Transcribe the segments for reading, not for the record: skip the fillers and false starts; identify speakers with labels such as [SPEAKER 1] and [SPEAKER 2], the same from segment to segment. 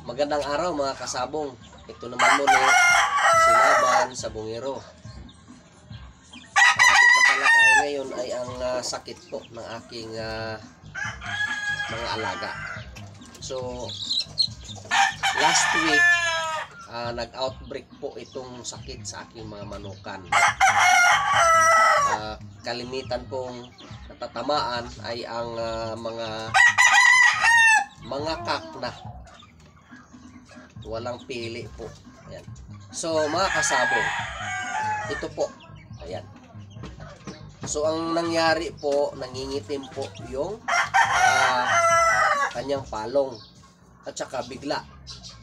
[SPEAKER 1] Magandang araw mga kasabong. Ito naman muli si Laban sa Bungiro. Ang ating tatalakay ngayon ay ang sakit po ng aking mga alaga. So last week nag-outbreak po itong sakit sa aking mga manukan. Kalimitan pong natatamaan ay ang mga kakna. Walang pili po. Ayan. So mga kasabong, ito po. Ayan. So ang nangyari po, nangingitim po yung kanyang palong. At saka bigla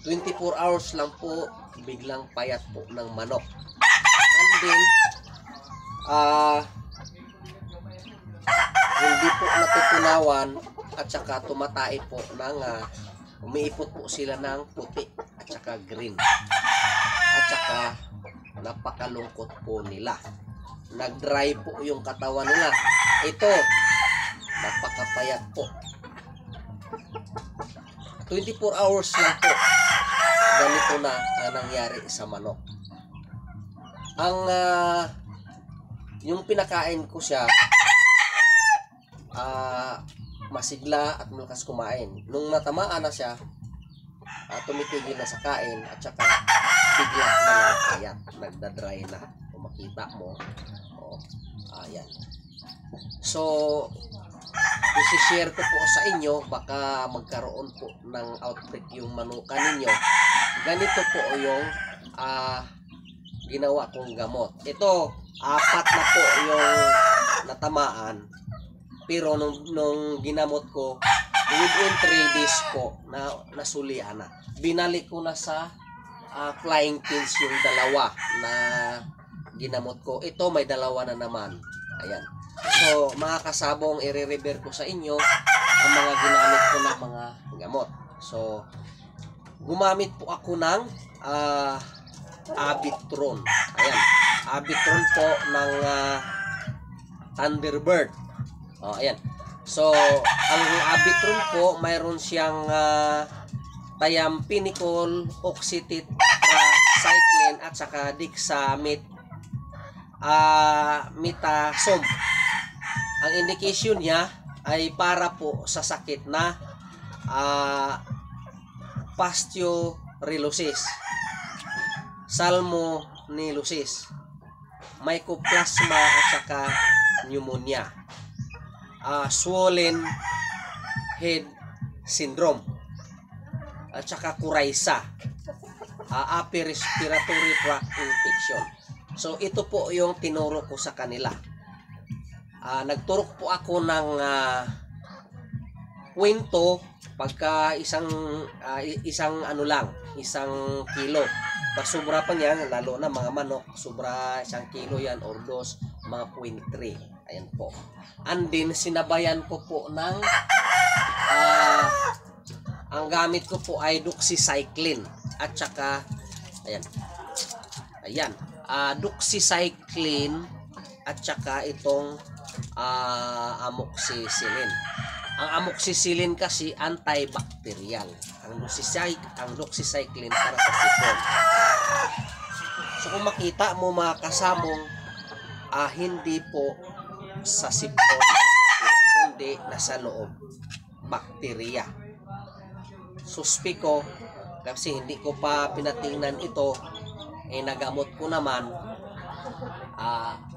[SPEAKER 1] 24 hours lang po, biglang payat po ng manok. And then hindi po natutunawan at saka tumatay po ng umiipot po sila ng puti at saka green. At saka napakalungkot po nila. Nag-dry po yung katawan nila. Ito, napakapayat po. 24 hours lang po. Ganito na ang nangyari sa manok. Yung pinakain ko siya, masigla at malakas kumain. Nung natamaan na siya, tumitigil na sa kain at saka bigla na lang payat, nagda-dry na. Kung makita mo, ayan. So i-share ko po sa inyo, baka magkaroon po ng outbreak yung manukan ninyo. Ganito po yung ginawa kong gamot. Ito, 4 na po yung natamaan. Pero nung ginamot ko, within 3 days po, nasulian na. Binalik ko na sa flying pins yung dalawa na ginamot ko. Ito, may dalawa na naman. Ayan. So, mga kasabong, i-rever ko sa inyo ang mga ginamit ko ng mga gamot. So, gumamit po ako ng Abitron. Ayan. Abitron po ng Thunderbird. Ayan. So, ang Abitron po, mayroon siyang thiamphenicol, oxytetracycline at saka dexamethasone. Ang indication niya ay para po sa sakit na pasteurellosis, salmonellosis, mycoplasma at saka pneumonia, swollen head syndrome at saka coryza, upper respiratory tract infection. So ito po yung tinuro ko sa kanila. Nagturok po ako ng kwento pagka isang kilo. Pag sobra pa niyan, lalo na mga manok, sobra 1 kilo yan or 2, mga 0.3. Ayan po. And then sinabayan ko po ng ang gamit ko po ay doxycycline at saka ayan, doxycycline at saka itong amoxicillin. Ang amoxicillin kasi antibacterial. Ang doxycycline para sa sipon. So kung makita mo mga kasabong, hindi po sa sipon kundi nasa loob, bakterya. Suspi ko kasi hindi ko pa pinatingnan ito, nagamot ko naman.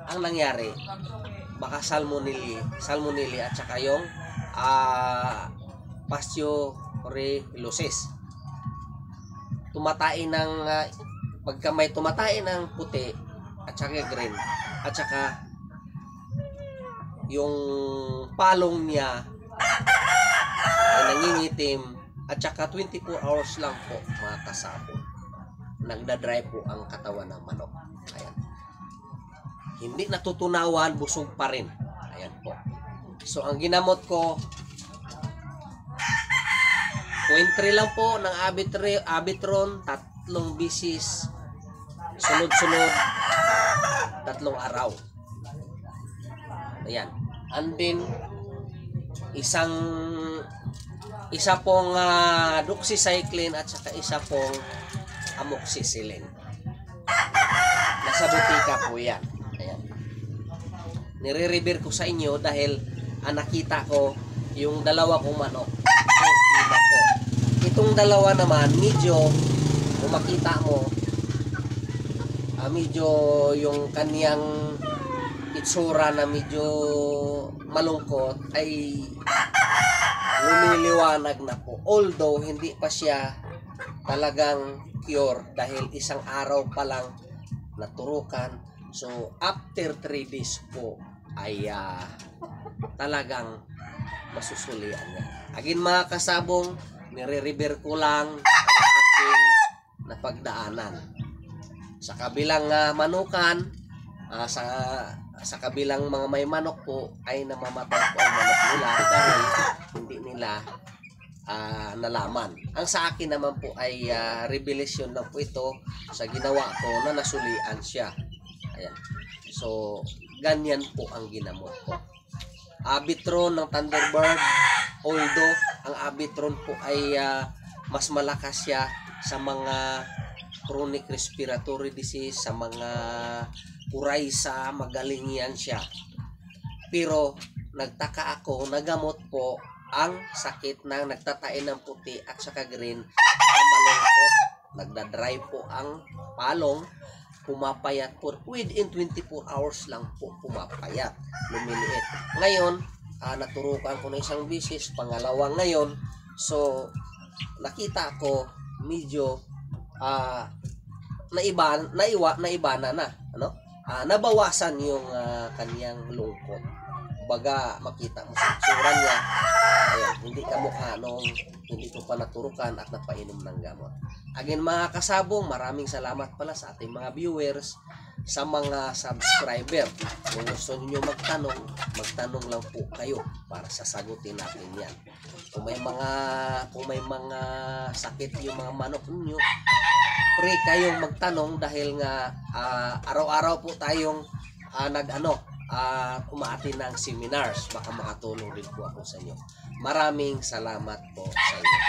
[SPEAKER 1] Ang nangyari, baka salmonelli at saka yung pasteurellosis. Tumatay ng pagka may tumatay ng puti at saka green at saka yung palong niya ay nangingitim at saka 24 hours lang po mga kasabong, nagda-dry po ang katawan ng manok. Ayan. Hindi natutunawan, busog pa rin. Ayan po. So ang ginamot ko 0.3 lang po ng Abitron, 3 bisis sunod-sunod, 3 araw. Ayan. And then isa pong doxycycline at saka isa pong amoxicillin. Nasa butika po yan. Ayan. Nire-rever ko sa inyo dahil nakita ko yung dalawa kong manok. Iba po. Itong dalawa naman, medyo, kung makita mo, medyo yung kaniyang itsura na medyo malungkot ay lumiliwanag na po. Although, hindi pa siya talagang cure dahil isang araw pa lang naturukan. So, after 3 days po ay talagang masusulian niya. Agin mga kasabong, nire-rever ko lang ang aking napagdaanan. Sa kabilang manukan, sa kabilang mga may manok po ay namamatay po ang manok nila dahil hindi nila nalaman. Ang sa akin naman po ay revelation lang po ito sa ginawa ko na nasulian siya. Ayan. So, ganyan po ang ginamot ko. Abitron ng Thunderbird, although ang Abitron po ay mas malakas siya sa mga chronic respiratory disease, sa mga kuraysa, magaling yan siya. Pero nagtaka ako, nagamot po ang sakit ng nagtatain ng puti at saka green at malungkot. Nagdadry po ang palong, pumapayat po. Within 24 hours lang po pumapayat, lumiliit. Ngayon, naturukan ko na isang bisis, pangalawang ngayon. So, nakita ko medyo naibana na, ano? Nabawasan yung kaniyang lungkot. Baga makita mo sa itsura niya, ayan, hindi kamukha nung hindi ko pa naturukan at napainom ng gamot. Again mga kasabong, maraming salamat pala sa ating mga viewers, sa mga subscriber. Kung gusto niyo magtanong lang po kayo para sasagutin natin yan. Kung may mga sakit yung mga manok niyo, free kayong magtanong dahil nga araw-araw po tayong umaati ng seminars. Baka makatulong din po ako sa inyo. Maraming salamat po sa inyo.